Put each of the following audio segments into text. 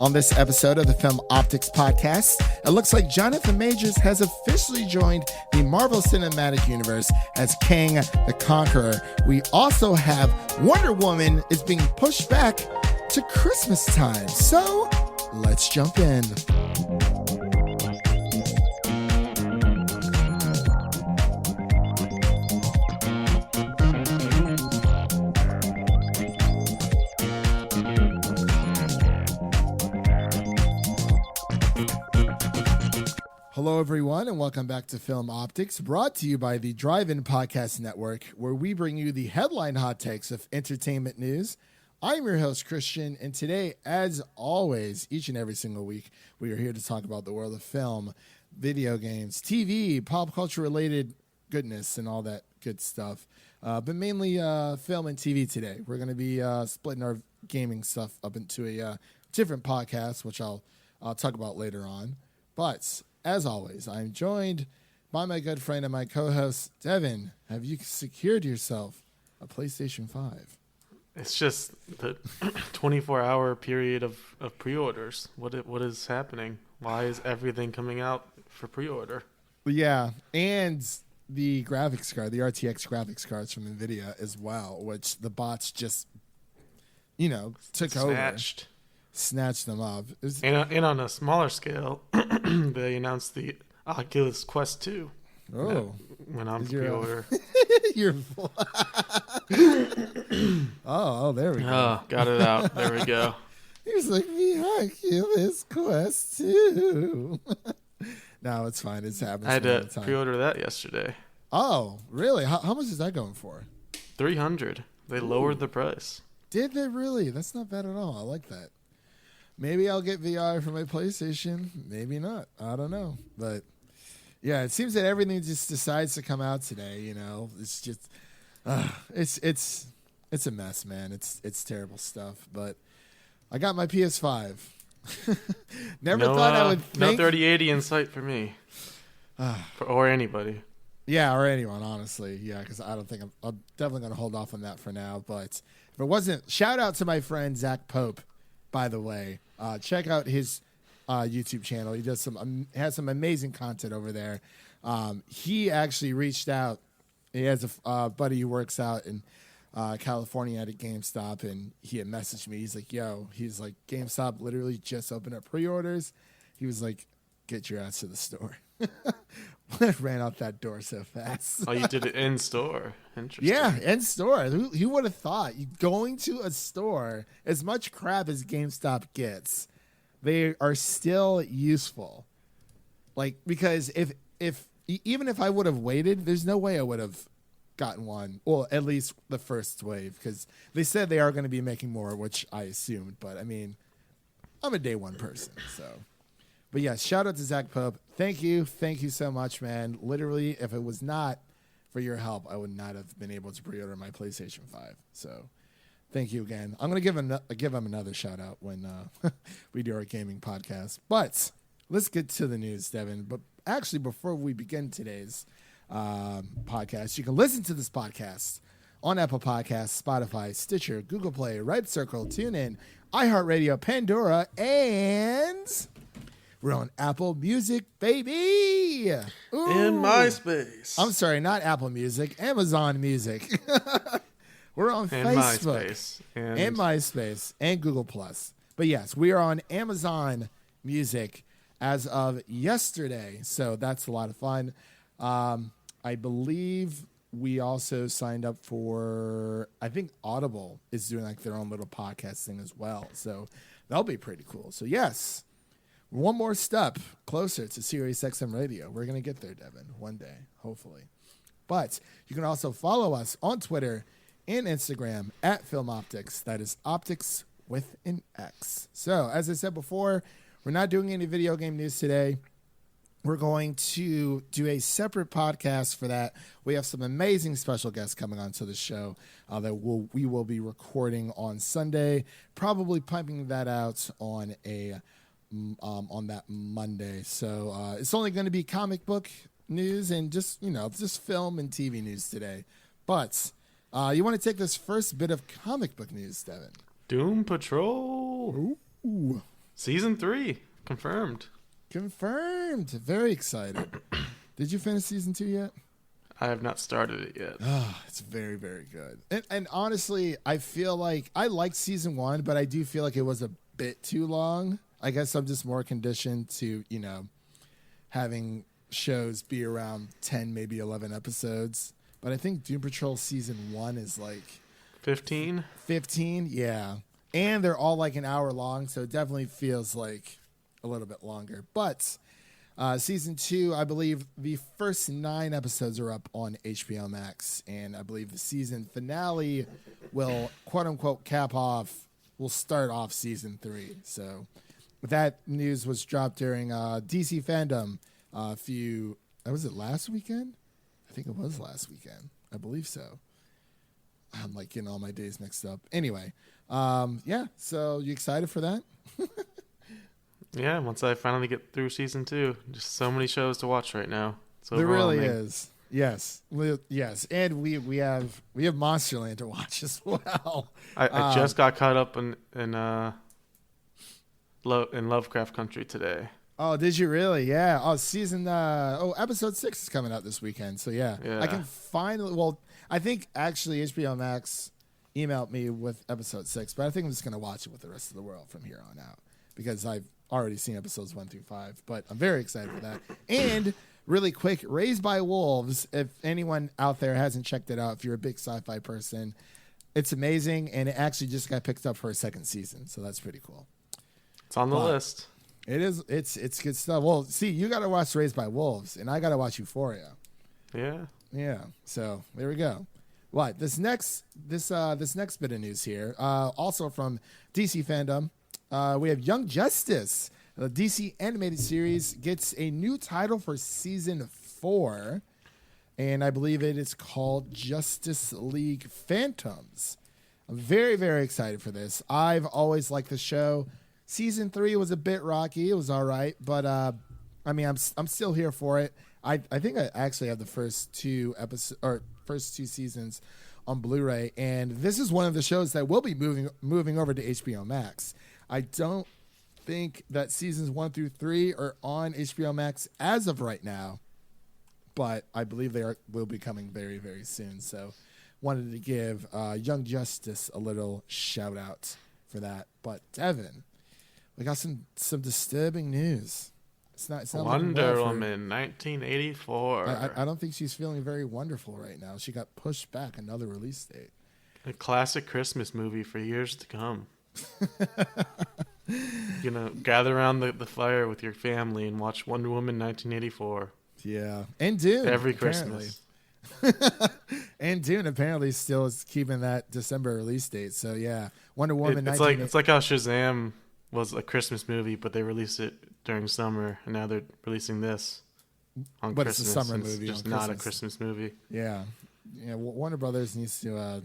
On this episode of the Film Optix Podcast, it looks like Jonathan Majors has officially joined the Marvel Cinematic Universe as Kang the Conqueror. We also have Wonder Woman is being pushed back to Christmas time. So let's jump in. Hello, everyone, and welcome back to Film Optix, brought to you by the Drive-In Podcast Network, where we bring you the headline hot takes of entertainment news. I'm your host, Christian, and today, as always, each and every single week, we are here to talk about the world of film, video games, TV, pop culture-related goodness, and all that good stuff. But mainly film and TV today. We're going to be splitting our gaming stuff up into a different podcast, which I'll talk about later on. But as always, I'm joined by my good friend and my co-host, Devin. Have you secured yourself a PlayStation 5? It's just the 24-hour period of pre-orders. What is happening? Why is everything coming out for pre-order? Yeah, and the graphics card, the RTX graphics cards from NVIDIA as well, which the bots just, took over. Snatched them up. And on a smaller scale, they announced the Oculus Quest 2. Oh. Went on pre-order. Oh, there we go. Oh, got it out. There we go. He was like, the Oculus Quest 2. No, it's fine. It's happening. I had to pre-order that yesterday. Oh, really? How much is that going for? $300. They lowered the price. Did they really? That's not bad at all. I like that. Maybe I'll get VR for my PlayStation. Maybe not. I don't know. But yeah, it seems that everything just decides to come out today. It's just, it's a mess, man. It's terrible stuff. But I got my PS5. Never thought I would think. No 3080 in sight for me, or anybody. Yeah, or anyone, honestly. Yeah, because I don't think I'm definitely going to hold off on that for now. But if it wasn't, shout out to my friend Zach Pope, by the way. Check out his YouTube channel. He does has some amazing content over there. He actually reached out. He has a buddy who works out in California at a GameStop, and he had messaged me. He's like, GameStop literally just opened up pre-orders. He was like, get your ass to the store. Ran out that door so fast. Oh, you did it in store. Interesting. Yeah, in store. Who would have thought? Going to a store, as much crap as GameStop gets, they are still useful. Because even if I would have waited, there's no way I would have gotten one. Well, at least the first wave, because they said they are going to be making more, which I assumed. But I mean, I'm a day one person, so. But yeah, shout out to Zach Pope. Thank you so much, man. Literally, if it was not for your help, I would not have been able to pre-order my PlayStation 5. So, thank you again. I'm gonna give him another shout out when we do our gaming podcast. But let's get to the news, Devin. But actually, before we begin today's podcast, you can listen to this podcast on Apple Podcasts, Spotify, Stitcher, Google Play, Red Circle, TuneIn, iHeart and we're on Apple Music, baby. Ooh. And MySpace. I'm sorry, not Apple Music, Amazon Music. We're on Facebook. And MySpace. And Google+. But yes, we are on Amazon Music as of yesterday. So that's a lot of fun. I believe we also signed up for, I think Audible is doing their own little podcast thing as well. So that'll be pretty cool. So yes. One more step closer to Sirius XM Radio. We're going to get there, Devin, one day, hopefully. But you can also follow us on Twitter and Instagram at Film Optix. That is Optix with an X. So, as I said before, we're not doing any video game news today. We're going to do a separate podcast for that. We have some amazing special guests coming onto the show that we will be recording on Sunday, probably pumping that out on that Monday. So it's only going to be comic book news and just film and TV news today. But you want to take this first bit of comic book news, Devin? Doom Patrol. Ooh. Season 3 confirmed. Very excited. Did you finish season 2 yet? I have not started it yet. Oh, it's very, very good. And honestly, I feel like I liked season 1, but I do feel like it was a bit too long. I guess I'm just more conditioned to, having shows be around 10, maybe 11 episodes. But I think Doom Patrol season 1 is like 15? 15, yeah. And they're all like an hour long, so it definitely feels like a little bit longer. But season 2, I believe the first 9 episodes are up on HBO Max, and I believe the season finale will, quote unquote, will start off season 3. So that news was dropped during DC Fandom was it last weekend? I think it was last weekend. I believe so. I'm like getting all my days mixed up. Anyway, so you excited for that? Yeah, once I finally get through season 2. Just so many shows to watch right now. There really is. Yes. Yes. And we have Monsterland to watch as well. I just got caught up in Lovecraft Country today. Oh, did you really? Yeah. Oh, episode 6 is coming out this weekend. So yeah. I can finally, I think actually HBO Max emailed me with episode 6, but I think I'm just going to watch it with the rest of the world from here on out because I've already seen episodes 1 through 5, but I'm very excited for that. And really quick, Raised by Wolves, if anyone out there hasn't checked it out, if you're a big sci-fi person, it's amazing, and it actually just got picked up for a second season, so that's pretty cool. It's on the list. It is. It's good stuff. Well, see, you got to watch Raised by Wolves, and I got to watch Euphoria. Yeah. So there we go. What this next bit of news here, also from DC Fandom, we have Young Justice. The DC animated series gets a new title for season 4, and I believe it is called Justice League Phantoms. I'm very, very excited for this. I've always liked the show. Season 3 was a bit rocky. It was all right, but I'm still here for it. I think I actually have the first 2 seasons on Blu-ray, and this is one of the shows that will be moving over to HBO Max. I don't think that seasons 1 through 3 are on HBO Max as of right now, but I believe will be coming very, very soon. So wanted to give Young Justice a little shout out for that. But Devin, we got some disturbing news. It's not Wonder Woman 1984. I don't think she's feeling very wonderful right now. She got pushed back another release date. A classic Christmas movie for years to come. Gather around the fire with your family and watch Wonder Woman 1984. Yeah, and Dune every Christmas. And Dune apparently still is keeping that December release date. So yeah, Wonder Woman. It's like how Shazam was a Christmas movie, but they released it during summer, and now they're releasing this on but Christmas. It's a summer movie. It's just not a Christmas movie. Yeah. Warner Brothers needs to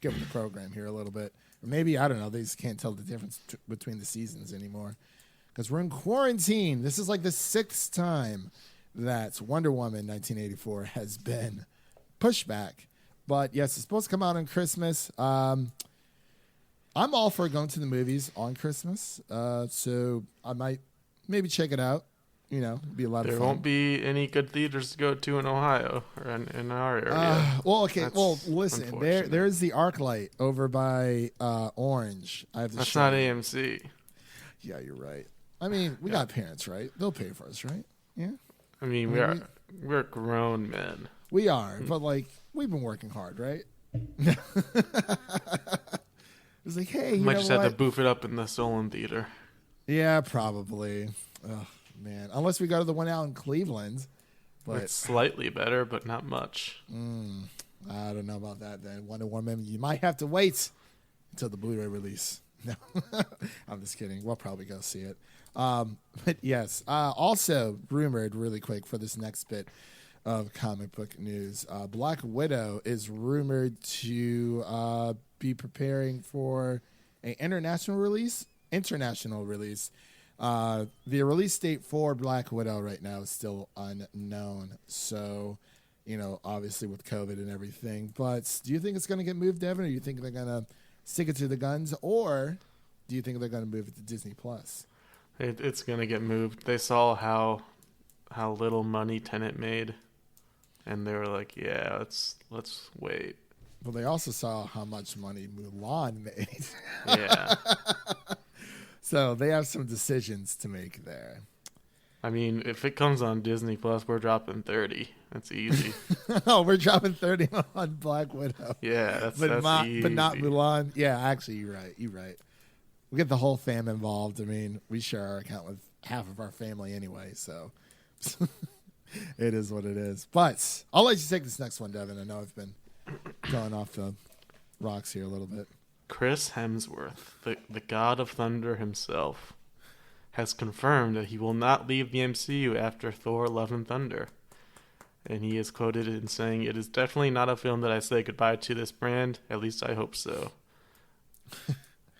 get with the program here a little bit. Or maybe, I don't know, they just can't tell the difference between the seasons anymore. Because we're in quarantine. This is like the 6th time that Wonder Woman 1984 has been pushed back. But yes, it's supposed to come out on Christmas. I'm all for going to the movies on Christmas. So I might maybe check it out. It'd be a lot of fun. There won't be any good theaters to go to in Ohio or in our area. Listen, there's the ArcLight over by Orange. That's not AMC. Yeah, you're right. I mean, we got parents, right? They'll pay for us, right? Yeah. I mean, we're grown men. We are, but we've been working hard, right? It's like, hey, you might know just what? have to boof it up in the Solon Theater. Yeah, probably. Oh, man, unless we go to the one out in Cleveland. But it's slightly better, but not much. I don't know about that. Then Wonder Woman, you might have to wait until the Blu-ray release. No, I'm just kidding. We'll probably go see it. But yes, also rumored really quick for this next bit of comic book news. Black Widow is rumored to be preparing for an international release. The release date for Black Widow right now is still unknown. So, obviously with COVID and everything. But do you think it's going to get moved, Devin, or do you think they're going to stick it to the guns, or do you think they're going to move it to Disney Plus? It's gonna get moved. They saw how little money Tenet made, and they were like, "Yeah, let's wait." Well, they also saw how much money Mulan made. Yeah. So they have some decisions to make there. I mean, if it comes on Disney Plus, we're dropping 30. That's easy. Oh, we're dropping 30 on Black Widow. Yeah, that's easy. But not Mulan. Yeah, actually, you're right. We get the whole fam involved. I mean, we share our account with half of our family anyway, so it is what it is. But I'll let you take this next one, Devin. I know I've been going off the rocks here a little bit. Chris Hemsworth, the god of thunder himself, has confirmed that he will not leave the MCU after Thor: Love and Thunder. And he is quoted in saying, "It is definitely not a film that I say goodbye to this brand. At least I hope so."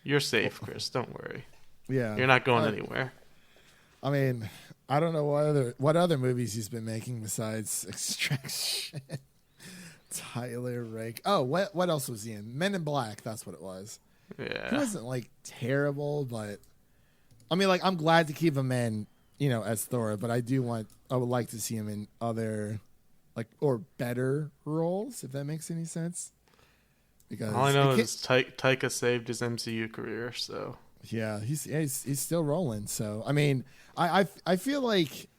You're safe, Chris. Don't worry. Yeah. You're not going anywhere. I mean, I don't know what other movies he's been making besides Extraction. Tyler Rake. Oh, what else was he in? Men in Black. That's what it was. Yeah. He wasn't like terrible, but I mean, like I'm glad to keep him in, as Thor. But I would like to see him in other, or better roles, if that makes any sense. Because all I know is Taika saved his MCU career. So yeah, he's still rolling. So I mean, I feel like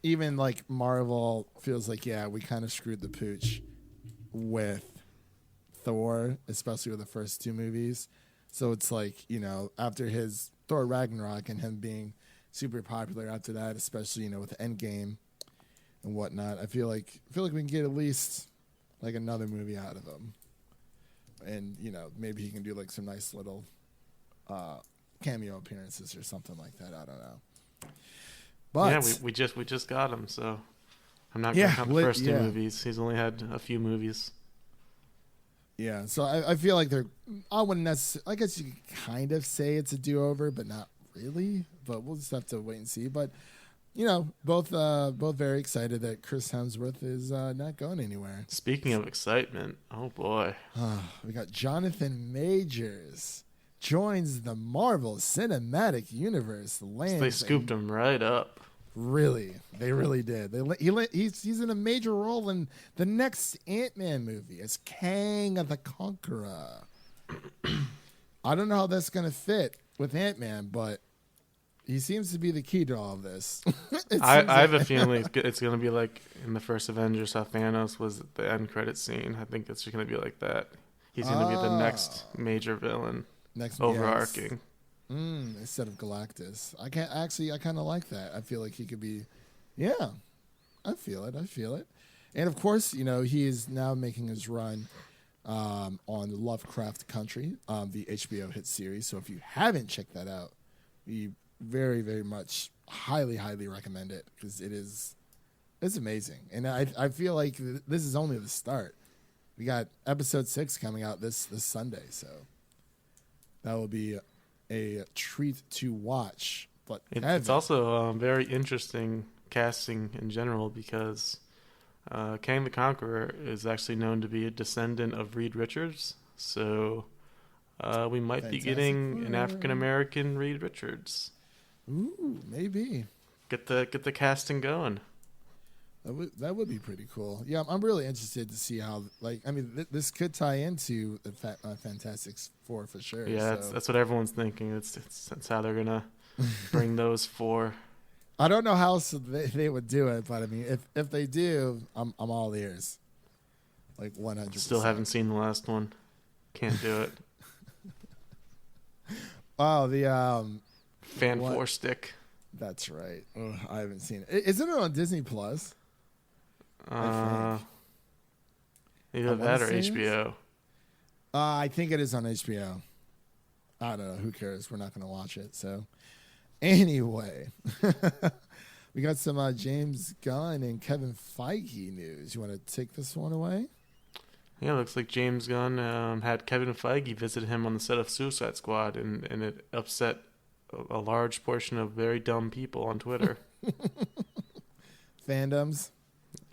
even like Marvel feels like we kind of screwed the pooch with Thor, especially with the first two movies. So it's like, after his Thor Ragnarok and him being super popular after that, especially, with Endgame and whatnot, I feel like we can get at least like another movie out of him. And, maybe he can do like some nice little cameo appearances or something like that. I don't know. But yeah, we just got him, so I'm not going to count the first two movies. He's only had a few movies. Yeah, so I feel like I wouldn't necessarily, I guess you could kind of say it's a do-over, but not really. But we'll just have to wait and see. But, both very excited that Chris Hemsworth is not going anywhere. Speaking of excitement, oh boy. We got Jonathan Majors joins the Marvel Cinematic Universe. They scooped him right up. Really, they really did. He's in a major role in the next Ant-Man movie as Kang the Conqueror. I don't know how that's going to fit with Ant-Man, but he seems to be the key to all of this. I have a feeling it's going to be like in the first Avengers, how Thanos was the end credit scene. I think it's just going to be like that. He's going to be the next major villain, overarching. Instead of Galactus. I kind of like that. I feel like he could be, I feel it. And of course, he is now making his run on Lovecraft Country, the HBO hit series. So if you haven't checked that out, we very, very much highly recommend it because it's amazing. And I feel like this is only the start. We got episode 6 coming out this Sunday, so that will be a treat to watch. But it's also very interesting casting in general because Kang the Conqueror is actually known to be a descendant of Reed Richards, so we might be getting an African American Reed Richards. Ooh, maybe get the casting going. That would be pretty cool. Yeah, I'm really interested to see how. This could tie into the Fantastic Four for sure. Yeah, so. That's what everyone's thinking. That's how they're gonna bring those four. I don't know how else they would do it, but I mean, if they do, I'm all ears. 100%. Still haven't seen the last one. Can't do it. Oh, the Fan Four stick. That's right. Ugh, I haven't seen it. Isn't it on Disney Plus? Either that or HBO. I think it is on HBO. I don't know. Who cares? We're not going to watch it. So, anyway, we got some James Gunn and Kevin Feige news. You want to take this one away? Yeah, it looks like James Gunn had Kevin Feige visit him on the set of Suicide Squad, and it upset a large portion of very dumb people on Twitter. Fandoms?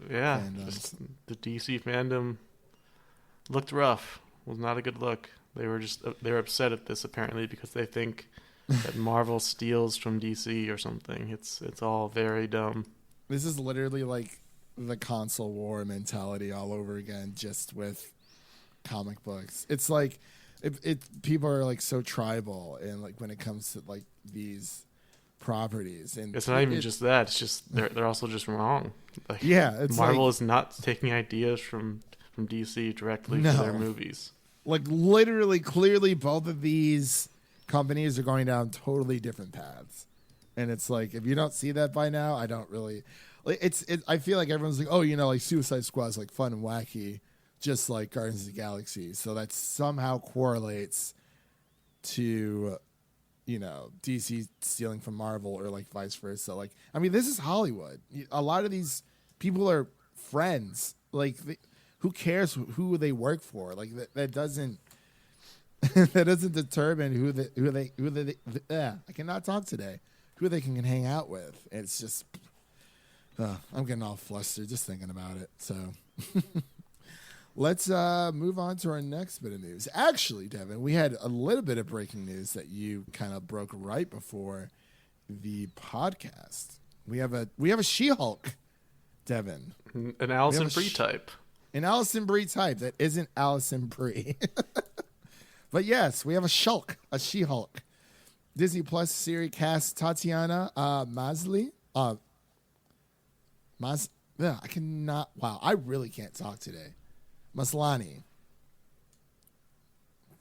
Yeah, just the DC fandom looked rough. Was not a good look. They were upset at this apparently because they think that Marvel steals from DC or something. It's all very dumb. This is literally like the console war mentality all over again, just with comic books. It's like people are like so tribal, and like when it comes to like these properties, and it's not even just that. It's just they're also just wrong. Like, it's Marvel like, is not taking ideas from DC directly for their movies. Like literally, clearly, both of these companies are going down totally different paths, and it's like if you don't see that by now, I don't really. Like, I feel like everyone's like, oh, like Suicide Squad is like fun and wacky, just like Guardians of the Galaxy. So that somehow correlates to, DC stealing from Marvel or like vice versa. Like, I mean, this is Hollywood. A lot of these people are friends. Like, who cares who they work for? Like that doesn't that doesn't determine who they I cannot talk today. Who they can hang out with. It's just I'm getting all flustered just thinking about it. So let's move on to our next bit of news. Actually, Devin, we had a little bit of breaking news that you kind of broke right before the podcast. We have a She-Hulk, Devin. An Alison Brie type. An Alison Brie type that isn't Alison Brie. But yes, we have a She-Hulk. Disney Plus series cast Tatiana Maslany. I cannot. Wow, I really can't talk today. Maslany.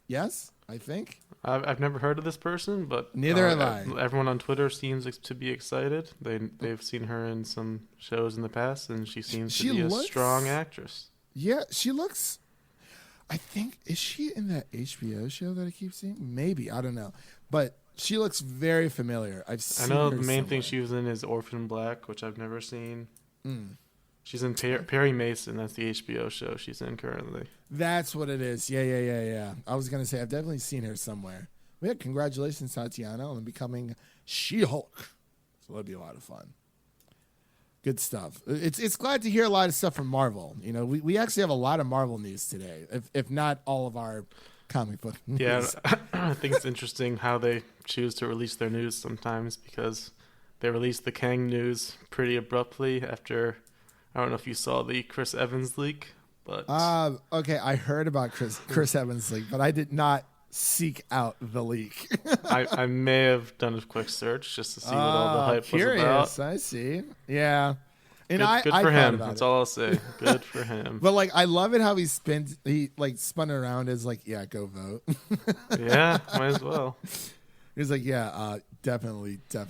Yes, I think. I've never heard of this person, but neither have I. Everyone on Twitter seems to be excited. They've seen her in some shows in the past, and she seems to be a strong actress. Yeah, she looks. I think, is she in that HBO show that I keep seeing? Maybe, I don't know, but she looks very familiar. I know the main thing she was in is Orphan Black, which I've never seen. She's in Perry Mason. That's the HBO show she's in currently. That's what it is. Yeah. I was going to say, I've definitely seen her somewhere. Well, yeah, congratulations, Tatiana, on becoming She-Hulk. So that'll be a lot of fun. Good stuff. It's glad to hear a lot of stuff from Marvel. We actually have a lot of Marvel news today, if not all of our comic book news. Yeah, I think it's interesting how they choose to release their news sometimes, because they released the Kang news pretty abruptly after, I don't know if you saw the Chris Evans leak, but... Okay, I heard about Chris Evans leak, but I did not seek out the leak. I may have done a quick search just to see what all the hype was about. I see. Yeah. And good for him. That's all I'll say. Good for him. But like, I love it how he spun it around as like, yeah, go vote. Yeah, might as well. He's like, yeah, definitely go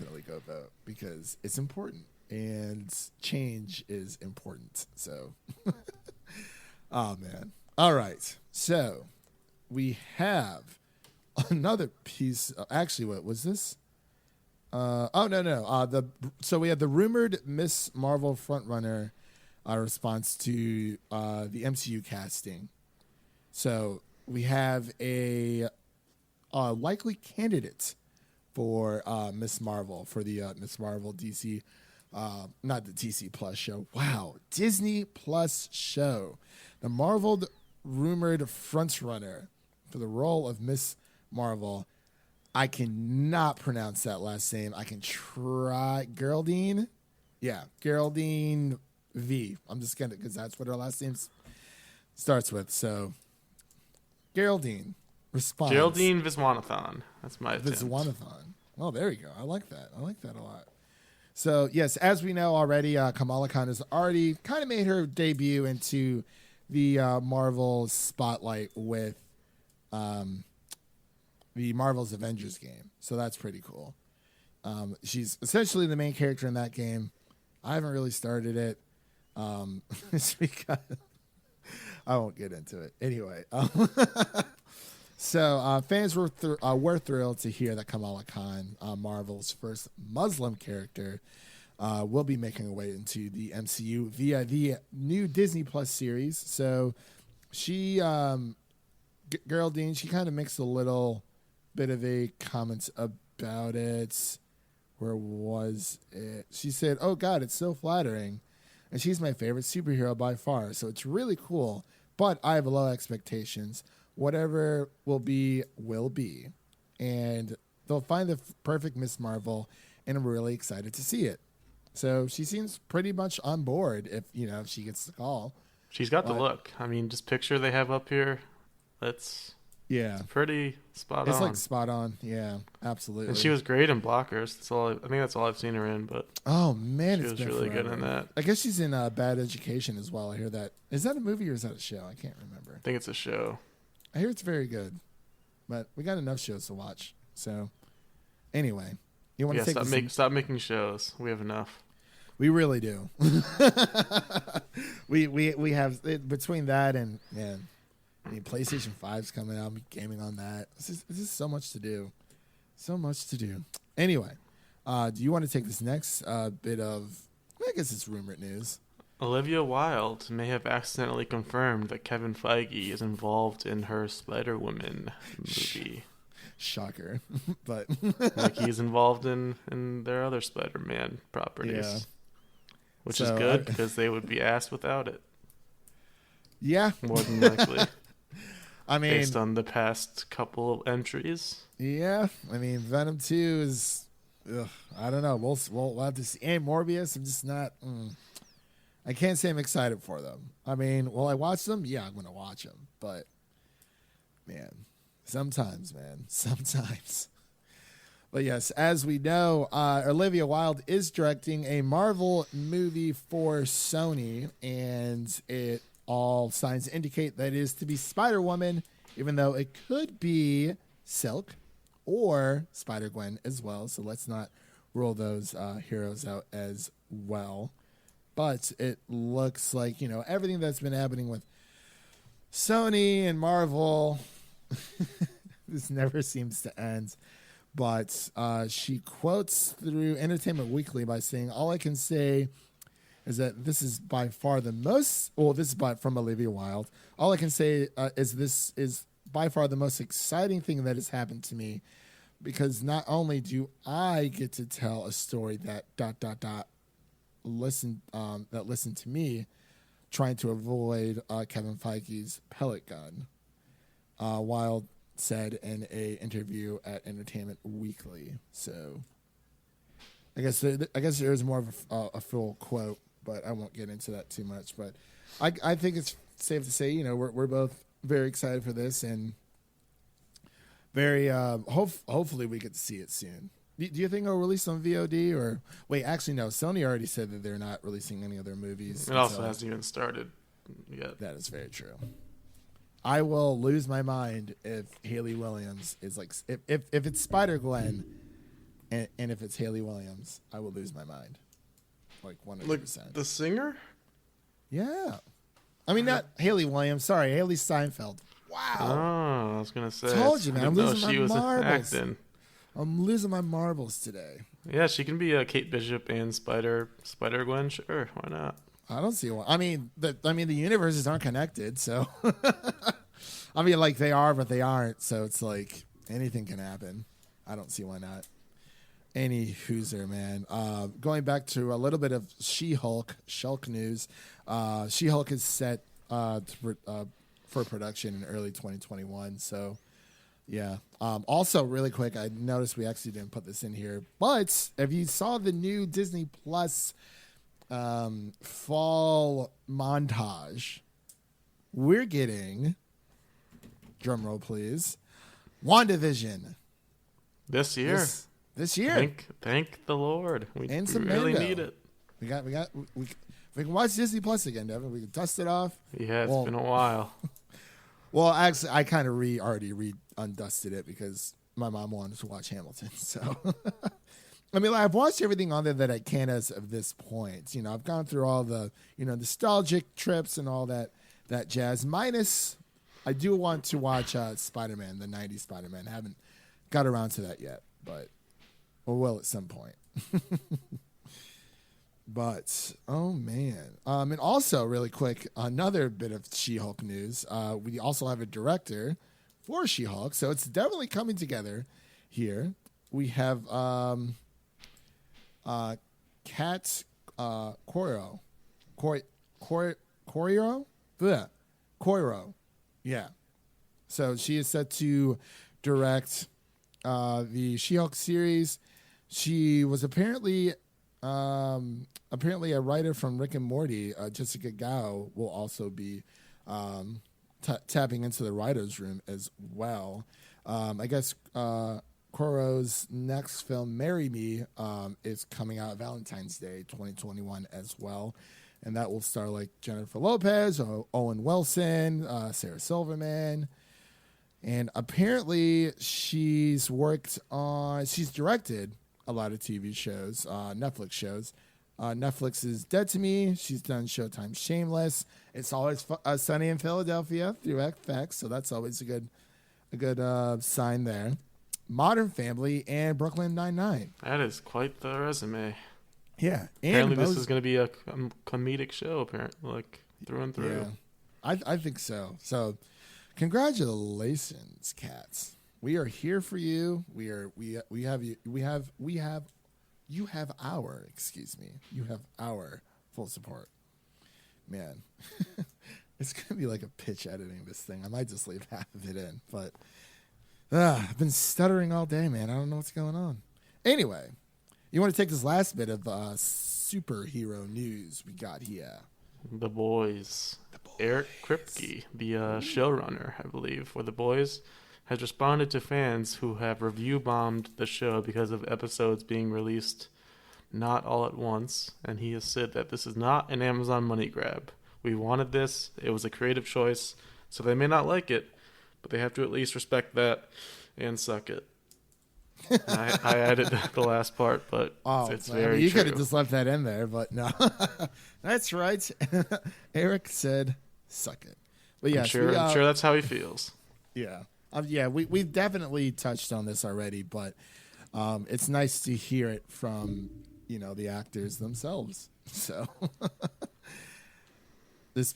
vote, because it's important and change is important. So, oh man. All right. So we have another piece. Actually, what was this? No. So we had the rumored Miss Marvel frontrunner response to the MCU casting. So we have a likely candidate for Miss Marvel, for the Miss Marvel DC, not the DC Plus show. Wow, Disney Plus show. The Marvel rumored frontrunner for the role of Miss Marvel. I cannot pronounce that last name. I can try. Geraldine? Yeah, Geraldine V. I'm just going to, because that's what her last name starts with. So, Geraldine responds. Geraldine Viswanathan. That's my attempt. Viswanathan. Oh, there you go. I like that. I like that a lot. So, yes, as we know already, Kamala Khan has already kind of made her debut into the Marvel spotlight with the Marvel's Avengers game. So that's pretty cool. She's essentially the main character in that game. I haven't really started it. It's because I won't get into it. Anyway. So fans were thrilled to hear that Kamala Khan, Marvel's first Muslim character, will be making her way into the MCU via the new Disney Plus series. So she, Geraldine, she kind of makes a little bit of a comments about it. Where was it? She said, "Oh God, it's so flattering, and she's my favorite superhero by far. So it's really cool, but I have low expectations. Whatever will be, will be." And they'll find the perfect Miss Marvel, and I'm really excited to see it. So she seems pretty much on board if she gets the call. She's got the look. I mean, just picture they have up here. It's pretty spot on. It's like spot on. Yeah, absolutely. And she was great in Blockers. I think that's all I've seen her in. But oh man, she was really good in that. I guess she's in Bad Education as well. I hear that. Is that a movie or is that a show? I can't remember. I think it's a show. I hear it's very good, but we got enough shows to watch. So anyway, you want to take stop making shows. We have enough. We really do. we have between that and PlayStation 5's coming out. I'm gaming on that. This is so much to do. So much to do. Anyway, do you want to take this next bit of, I guess it's rumored news. Olivia Wilde may have accidentally confirmed that Kevin Feige is involved in her Spider-Woman movie. Shocker. But like he's involved in their other Spider-Man properties. Yeah. Which is good because they would be asked without it. Yeah. More than likely. I mean, based on the past couple of entries. Yeah. I mean, Venom 2 is, I don't know. We'll have to see. And Morbius, I'm just not, I can't say I'm excited for them. I mean, will I watch them? Yeah, I'm going to watch them. But, man, sometimes. But yes, as we know, Olivia Wilde is directing a Marvel movie for Sony, and all signs indicate that it is to be Spider-Woman, even though it could be Silk or Spider-Gwen as well. So let's not rule those heroes out as well. But it looks like, everything that's been happening with Sony and Marvel, this never seems to end. But she quotes through Entertainment Weekly by saying, all I can say is that this is by far the most, this is from Olivia Wilde. All I can say is this is by far the most exciting thing that has happened to me, because not only do I get to tell a story that ... listen to me trying to avoid Kevin Feige's pellet gun. Wilde said in a interview at Entertainment Weekly. So I guess there is more of a full quote, but I won't get into that too much. But I think it's safe to say, we're both very excited for this, and very hopefully we get to see it soon. Do you think it'll release on VOD or wait? Actually, no. Sony already said that they're not releasing any other movies. It also hasn't even started yet. That is very true. I will lose my mind if Hayley Williams is like if it's Spider-Gwen and if it's Hayley Williams, I will lose my mind. Like 100%. Like the singer? Yeah. I mean, not Hayley Williams. Sorry, Haley Steinfeld. Wow. Oh, I was gonna say. Told you, man. I'm losing my marbles. Acting. I'm losing my marbles today. Yeah, she can be a Kate Bishop and Spider-Gwen. Sure, why not? I don't see why. I mean, the universes aren't connected, so. I mean, like they are, but they aren't. So it's like anything can happen. I don't see why not. Any hooser, man. Going back to a little bit of She-Hulk news. She-Hulk is set for production in early 2021. So, yeah. Also, really quick, I noticed we actually didn't put this in here, but if you saw the new Disney Plus fall montage, we're getting, drum roll please, WandaVision. This year. This year. Thank the Lord. We some really Mando. need it. We can watch Disney Plus again, Devin. We can dust it off. Yeah, it's been a while. Well, actually, I kind of already undusted it because my mom wanted to watch Hamilton. So, I mean, I've watched everything on there that I can as of this point. I've gone through all the, nostalgic trips and all that jazz. Minus, I do want to watch Spider-Man, the 90s Spider-Man. I haven't got around to that yet, but or will at some point. But, oh, man. And also, really quick, another bit of She-Hulk news. We also have a director for She-Hulk, so it's definitely coming together here. We have Kat Coiro. Coiro. Yeah. So she is set to direct the She-Hulk series. She was apparently a writer from Rick and Morty. Jessica Gao will also be tapping into the writer's room as well. I guess Koro's next film, Marry Me, is coming out Valentine's Day 2021 as well. And that will star like Jennifer Lopez, Owen Wilson, Sarah Silverman. And apparently she's directed a lot of TV shows, Netflix shows. Netflix is Dead to Me. She's done Showtime Shameless. It's always Sunny in Philadelphia through FX, so that's always a good sign there. Modern Family and Brooklyn Nine-Nine. That is quite the resume. Yeah, and apparently this is going to be a comedic show, apparently, like through and through. Yeah, I think so. So, congratulations, cats. We are here for you. We have our full support. Man, it's gonna be like a pitch editing this thing. I might just leave half of it in, but I've been stuttering all day, man. I don't know what's going on. Anyway, you want to take this last bit of superhero news we got here? The Boys. Eric Kripke, the showrunner, I believe, for The Boys, has responded to fans who have review bombed the show because of episodes being released not all at once, and he has said that this is not an Amazon money grab. We wanted this, it was a creative choice, so they may not like it, but they have to at least respect that and suck it. I added the last part, but it's very true. You could have just left that in there, but no. That's right. Eric said, suck it. But yes, I'm sure that's how he feels. Yeah. We've definitely touched on this already, but it's nice to hear it from, the actors themselves. So it's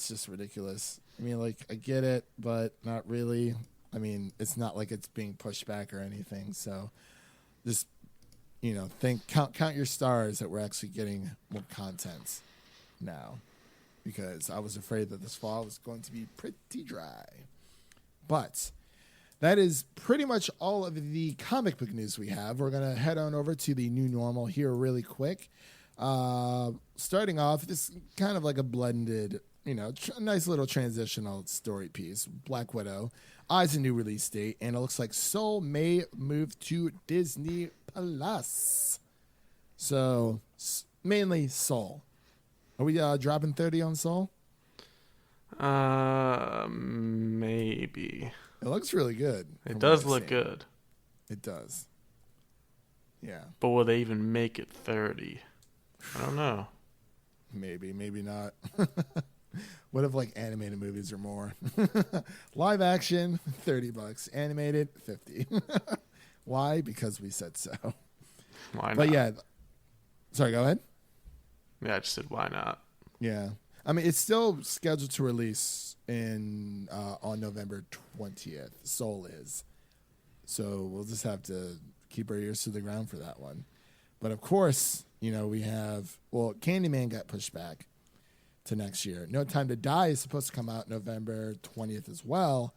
just ridiculous. I mean, like, I get it, but not really. I mean, it's not like it's being pushed back or anything. So just, count your stars that we're actually getting more content now, because I was afraid that this fall was going to be pretty dry. But that is pretty much all of the comic book news we have. We're going to head on over to the new normal here really quick. Starting off, this kind of like a blended, nice little transitional story piece. Black Widow eyes a new release date, and it looks like Soul may move to Disney Plus. So, mainly Soul. Are we dropping 30 on Soul? Maybe. It looks really good. It does look good. It does. Yeah. But will they even make it 30? I don't know. Maybe not. What if like animated movies are more? Live action, $30. Animated, $50. Why? Because we said so. Why not? But yeah. Sorry, go ahead. Yeah, I just said why not. Yeah. I mean, it's still scheduled to release on November 20th. Soul is. So we'll just have to keep our ears to the ground for that one. But of course, we have, Candyman got pushed back to next year. No Time to Die is supposed to come out November 20th as well.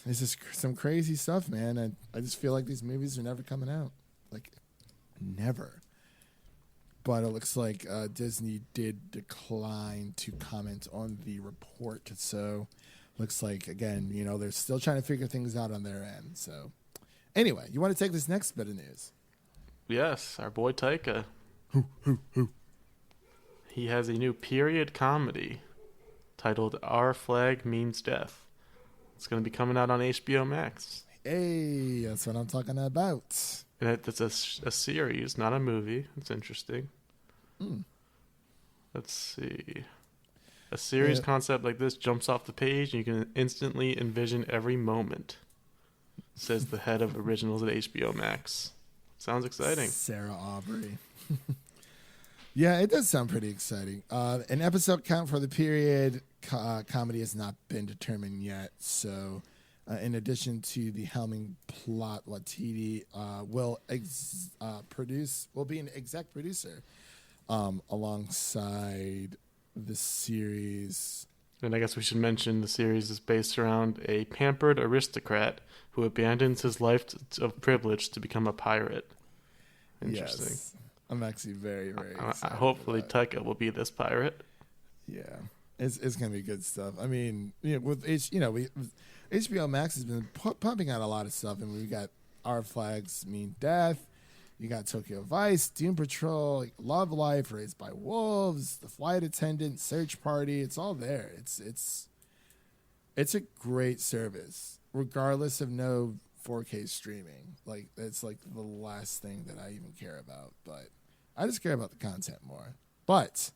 It's just some crazy stuff, man. And I just feel like these movies are never coming out. Like, never. But it looks like Disney did decline to comment on the report. So looks like, again, they're still trying to figure things out on their end. So anyway, you want to take this next bit of news? Yes, our boy Taika. Who? He has a new period comedy titled Our Flag Means Death. It's going to be coming out on HBO Max. Hey, that's what I'm talking about. And it's a series, not a movie. It's interesting. Let's see. A series concept like this jumps off the page and you can instantly envision every moment, says the head of originals at HBO Max. Sounds exciting. Sarah Aubrey. Yeah, it does sound pretty exciting. An episode count for the period comedy has not been determined yet. So, in addition to the helming plot, Waititi will be an exec producer alongside the series And I guess we should mention the series is based around a pampered aristocrat who abandons his life of privilege to become a pirate. Interesting. Yes. I'm actually very, very excited. Hopefully Taika will be this pirate. Yeah. It's going to be good stuff. I mean, with HBO Max has been pumping out a lot of stuff, and we got Our Flags Mean Death. You got Tokyo Vice, Doom Patrol, Love Life, Raised by Wolves, The Flight Attendant, Search Party. It's all there. It's a great service, regardless of no 4K streaming. Like, it's like the last thing that I even care about. But I just care about the content more. But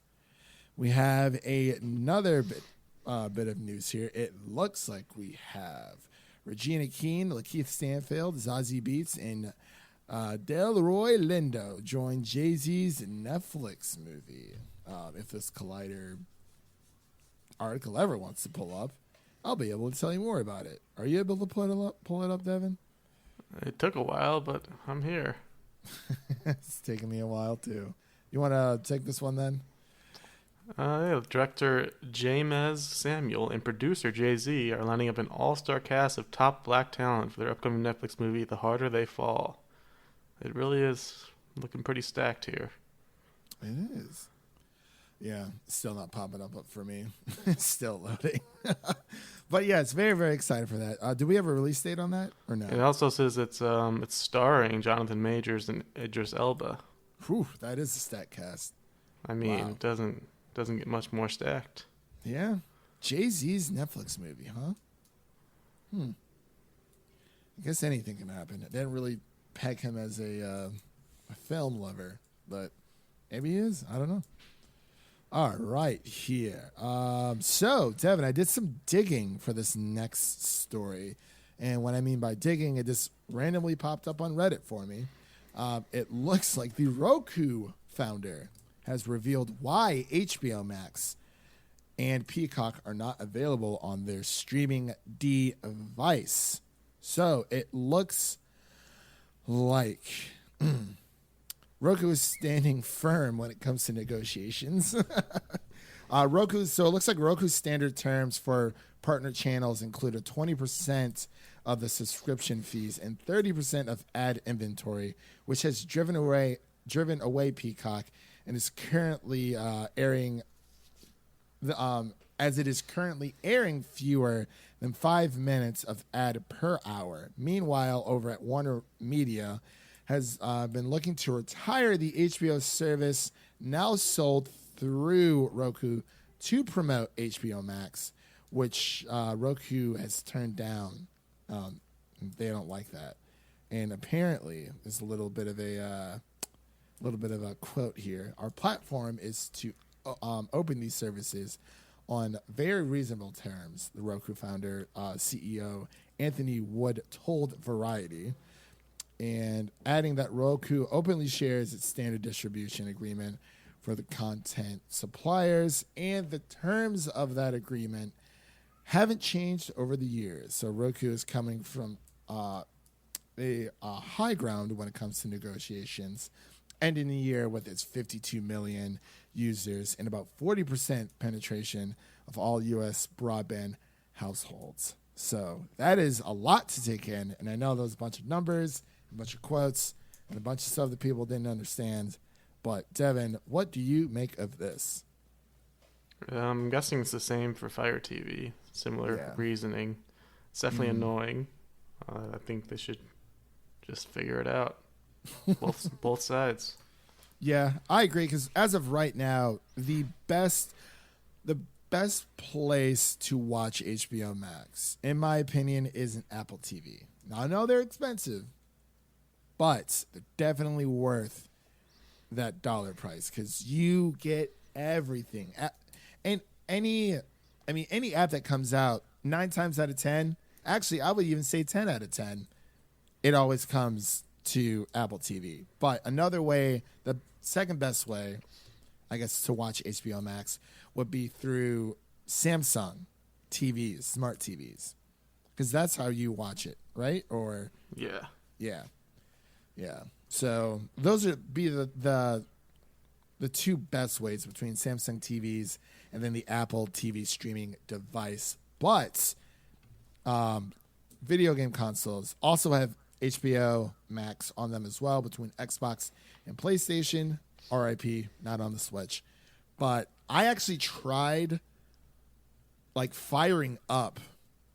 we have another bit of news here. It looks like we have Regina King, Lakeith Stanfield, Zazie Beetz, and Delroy Lindo join Jay-Z's Netflix movie. If this Collider article ever wants to pull up, I'll be able to tell you more about it. Are you able to pull it up, Devin? It took a while, but I'm here. It's taking me a while, too. You want to take this one, then? Director James Samuel and producer Jay-Z are lining up an all-star cast of top black talent for their upcoming Netflix movie, The Harder They Fall. It really is looking pretty stacked here. It is. Yeah, still not popping up for me. It's still loading. But yeah, it's very, very excited for that. Do we have a release date on that or no? It also says it's starring Jonathan Majors and Idris Elba. Whew, that is a stacked cast. I mean, wow. It doesn't get much more stacked. Yeah. Jay-Z's Netflix movie, huh? I guess anything can happen. They didn't really peg him as a film lover, but maybe he is. I don't know. All right, here. So, Devin, I did some digging for this next story. And what I mean by digging, it just randomly popped up on Reddit for me. It looks like the Roku founder has revealed why HBO Max and Peacock are not available on their streaming device. So it looks like Roku is standing firm when it comes to negotiations. So it looks like Roku's standard terms for partner channels include a 20% of the subscription fees and 30% of ad inventory, which has driven away Peacock and is currently airing fewer than 5 minutes of ad per hour. Meanwhile, over at Warner Media has been looking to retire the HBO service now sold through Roku to promote HBO Max, which Roku has turned down. They don't like that. And apparently, there's a little bit of a quote here. Our platform is to open these services on very reasonable terms, the Roku founder, CEO Anthony Wood told Variety, and adding that Roku openly shares its standard distribution agreement for the content suppliers, and the terms of that agreement haven't changed over the years. So Roku is coming from a high ground when it comes to negotiations, ending the year with its 52 million users and about 40% penetration of all U.S. broadband households. So that is a lot to take in, and I know there's a bunch of numbers, a bunch of quotes, and a bunch of stuff that people didn't understand. But, Devin, what do you make of this? I'm guessing it's the same for Fire TV. Similar reasoning. It's definitely annoying. I think they should just figure it out. Both sides. Yeah, I agree, because as of right now, the best place to watch HBO Max, in my opinion, isn't Apple TV. Now, I know they're expensive, but they're definitely worth that dollar price, because you get everything. And any app that comes out, 9 times out of 10, actually, I would even say 10 out of 10, it always comes to Apple TV. But another way, the second best way, I guess, to watch HBO Max would be through Samsung TVs, smart TVs, because that's how you watch it, right? Or yeah. So those would be the the two best ways between Samsung TVs and then the Apple TV streaming device. But video game consoles also have HBO Max on them as well between Xbox and PlayStation. RIP, not on the Switch. But I actually tried like firing up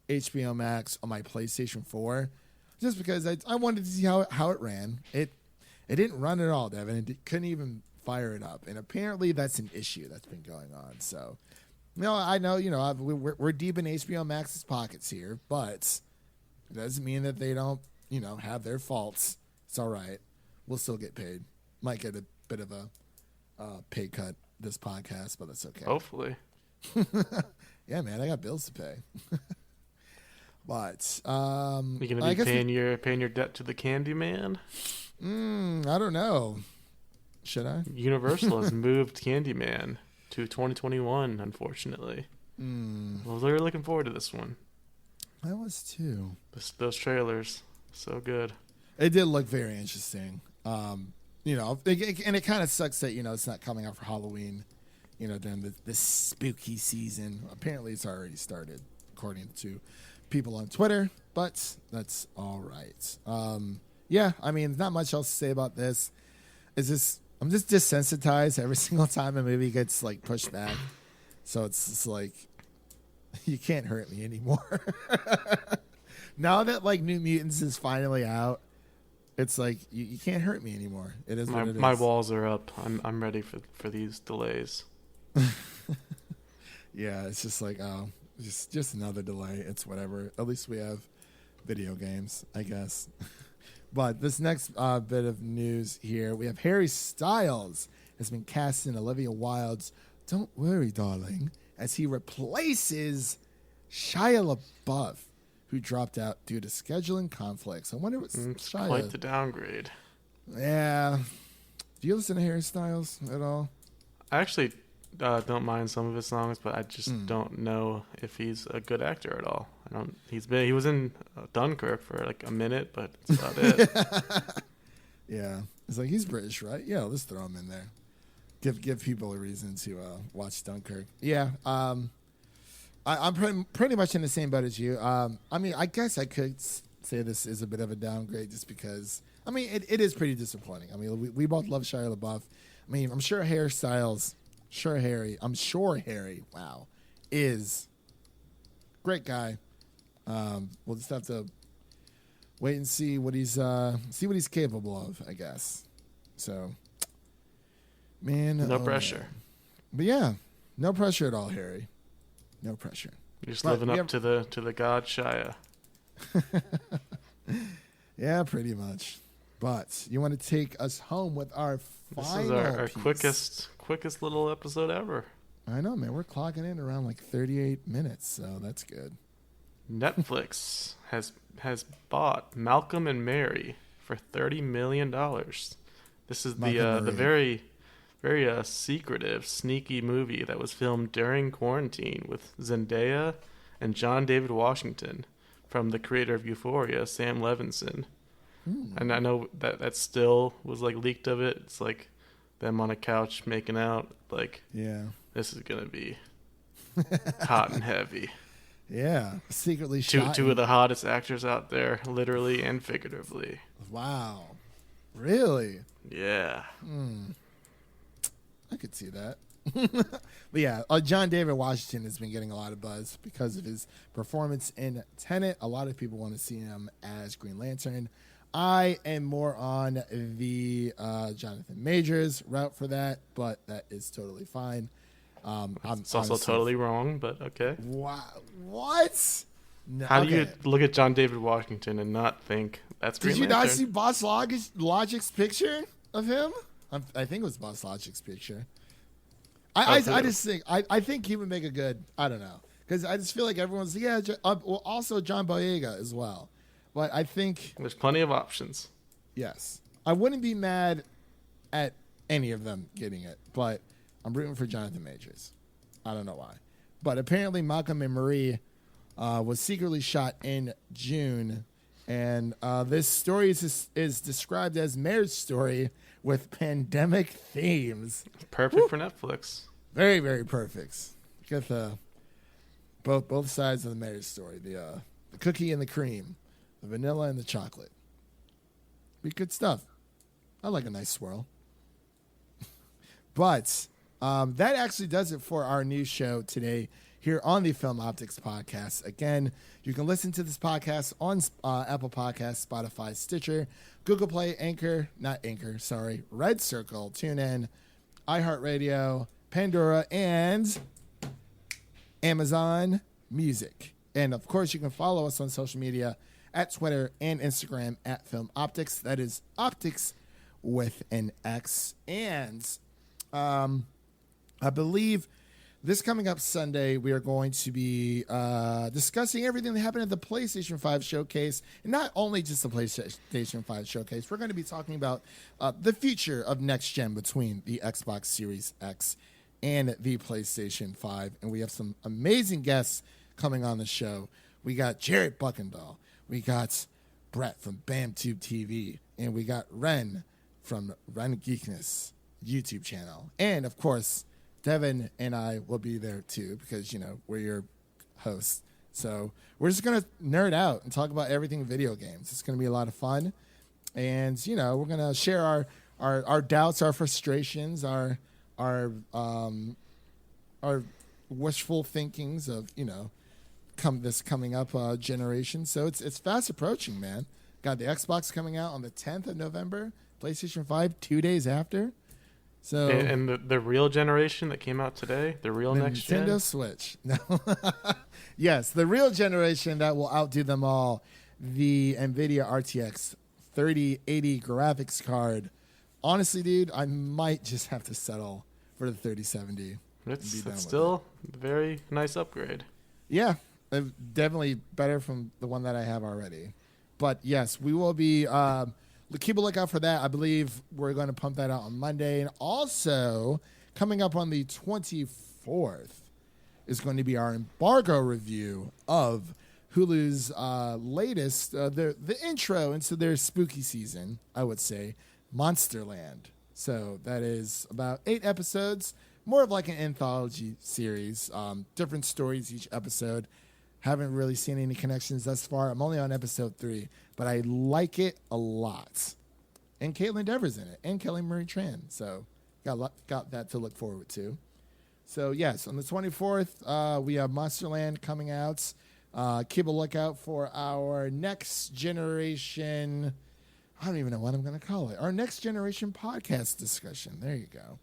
HBO Max on my PlayStation 4 just because I wanted to see how it ran. It didn't run at all, Devin. It couldn't even fire it up. And apparently that's an issue that's been going on. So, I know, we're deep in HBO Max's pockets here, but it doesn't mean that they don't, have their faults. It's all right. We'll still get paid. Might get a bit of a pay cut this podcast, but that's okay. Hopefully. Yeah, man, I got bills to pay. But you gonna be paying your debt to the Candyman? I don't know. Should I? Universal has moved Candyman to 2021, unfortunately. I was really looking forward to this one. I was too. Those trailers, so good. It did look very interesting. And it kind of sucks that it's not coming out for Halloween. During the spooky season. Apparently, it's already started, according to people on Twitter. But that's all right. There's not much else to say about this. I'm just desensitized every single time a movie gets like pushed back. So it's just like you can't hurt me anymore. Now that like New Mutants is finally out, it's like you can't hurt me anymore. It is what it is. My walls are up. I'm ready for these delays. Yeah, it's just like just another delay. It's whatever. At least we have video games, I guess. But this next bit of news here, we have Harry Styles has been cast in Olivia Wilde's "Don't Worry, Darling" as he replaces Shia LaBeouf, who dropped out due to scheduling conflicts. I wonder what's Shia. Quite the downgrade. Yeah. Do you listen to Harry Styles at all? I actually don't mind some of his songs, but I just don't know if he's a good actor at all. He was in Dunkirk for like a minute, but that's about it. Yeah, it's like he's British, right? Yeah, let's throw him in there. Give people a reason to watch Dunkirk. Yeah, I'm pretty much in the same boat as you. I guess I could say this is a bit of a downgrade just because it is pretty disappointing. We both love Shia LaBeouf. I'm sure Harry Styles. I'm sure Harry, wow, is great guy. We'll just have to wait and see what he's capable of, I guess. So, man, no pressure. Man. But yeah, no pressure at all, Harry. No pressure. You're just living up to the god Shia. Yeah, pretty much. But you want to take us home with our final This is our quickest little episode ever. I know, man. We're clocking in around like 38 minutes, so that's good. Netflix has bought Malcolm and Mary for $30 million. This is the very, very secretive, sneaky movie that was filmed during quarantine with Zendaya and John David Washington from the creator of Euphoria, Sam Levinson. And I know that still was like leaked of it. It's like them on a couch making out. Like, yeah, this is gonna be hot and heavy. Yeah, secretly shot. Two of the hottest actors out there, literally and figuratively. Wow, really? Yeah. I could see that. But yeah, John David Washington has been getting a lot of buzz because of his performance in Tenet. A lot of people want to see him as Green Lantern. I am more on the Jonathan Majors route for that, but that is totally fine. It's also totally wrong, but okay. What? No, How do you look at John David Washington and not think that's Green Lantern? Did you not see Boss Logic's picture of him? I think it was Boss Logic's picture. I think he would make a good, I don't know. Because I just feel like everyone's, also John Boyega as well. But I think there's plenty of options. Yes. I wouldn't be mad at any of them getting it, but I'm rooting for Jonathan Majors. I don't know why. But apparently Malcolm and Marie was secretly shot in June, And this story is described as Marriage Story with pandemic themes. Perfect for Netflix. Very, very perfect. Get the both sides of the marriage story. The cookie and the cream, the vanilla and the chocolate. Be good stuff. I like a nice swirl. But that actually does it for our new show today here on the Film Optix Podcast. Again, you can listen to this podcast on Apple Podcasts, Spotify, Stitcher, Google Play, Red Circle, TuneIn, iHeart Radio, Pandora, and Amazon Music. And, of course, you can follow us on social media at Twitter and Instagram at Film Optix. That is Optics with an X. And I believe this coming up Sunday, we are going to be discussing everything that happened at the PlayStation 5 showcase. And not only just the PlayStation 5 showcase, we're going to be talking about the future of next gen between the Xbox Series X and the PlayStation 5. And we have some amazing guests coming on the show. We got Jarrett Buckendahl. We got Brett from BamTube TV. And we got Ren from Ren Geekness YouTube channel. And, of course, Devin and I will be there, too, because, you know, we're your hosts. So we're just going to nerd out and talk about everything video games. It's going to be a lot of fun. And, you know, we're going to share our doubts, our frustrations, our wishful thinkings of, you know, this coming up generation. So it's fast approaching, man. Got the Xbox coming out on the 10th of November, PlayStation 5 2 days after. So and the real generation that came out today, the real next gen? Nintendo Switch. No. Yes, the real generation that will outdo them all, the NVIDIA RTX 3080 graphics card. Honestly, dude, I might just have to settle for the 3070. It's still a very nice upgrade. Yeah, definitely better from the one that I have already. But yes, we will be keep a lookout for that. I believe we're going to pump that out on Monday. And also, coming up on the 24th is going to be our embargo review of Hulu's latest, the intro into their spooky season, I would say, Monsterland. So that is about 8 episodes, more of like an anthology series, different stories each episode. Haven't really seen any connections thus far. I'm only on episode 3, but I like it a lot. And Caitlin Dever's in it, and Kelly Marie Tran. So got that to look forward to. So yes, on the 24th, we have Monsterland coming out. Keep a lookout for our next generation. I don't even know what I'm going to call it. Our next generation podcast discussion. There you go.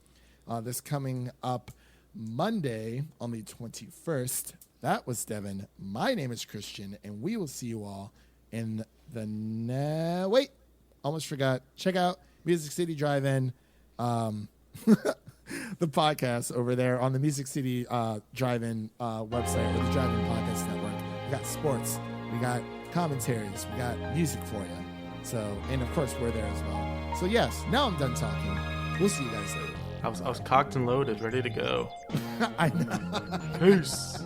This coming up Monday on the 21st. That was Devin. My name is Christian, and we will see you all in the wait, almost forgot. Check out Music City Drive-In, the podcast over there on the Music City Drive-In website, or the Drive-In Podcast Network. We got sports, we got commentaries, we got music for you. So, and of course, we're there as well. So yes, now I'm done talking. We'll see you guys later. I was cocked and loaded, ready to go. I know. Peace.